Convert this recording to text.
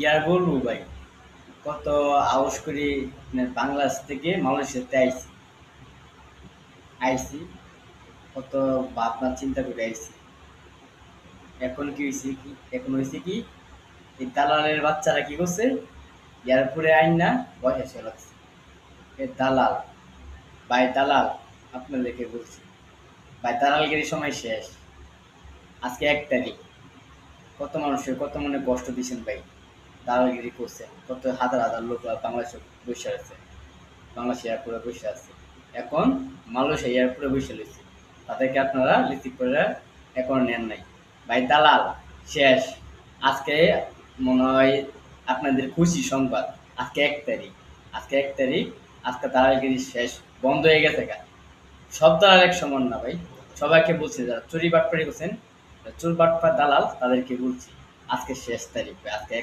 কি আর বলবো ভাই, কত আউস করি মানে বাংলাদেশ থেকে মালয়েশিয়াতে আইছি আইছি কত ভাবনা চিন্তা করে আইছি। এখন কি হয়েছে কি এখন হয়েছে কি, এই দালালের বাচ্চারা কি করছে, এয়ারপোর্টে আইন না বসে ছিল এ দালাল, ভাই দালাল, আপনাদেরকে বলছি ভাই, দালালগিরির সময় শেষ। আজকে 1 তারিখ, কত মানুষের কত মনে কষ্ট দিচ্ছেন ভাই, দালালগিরি করছেন, কত হাজার হাজার লোক বাংলাদেশে বসে আছে, বাংলাদেশ এয়ারপোর্টে বসে আছে। এখন মালয়েশিয়া এয়ারপোর্টে বসে রয়েছে, তাদেরকে আপনারা রিসিভ করে এখন নেন নাই। ভাই দালাল শেষ। আজকে মনে হয় আপনাদের খুশি সংবাদ, আজকে 1 তারিখ, আজকে 1 তারিখ, আজকে দালালগিরি শেষ, বন্ধ হয়ে গেছে গা। সব দালাল এক সমান না ভাই, সবাইকে বলছি যারা চুরি বাটপারি করছেন, চোর বাটপার দালাল তাদেরকে বলছি আজকে শেষ তারিখ ভাই, আজকে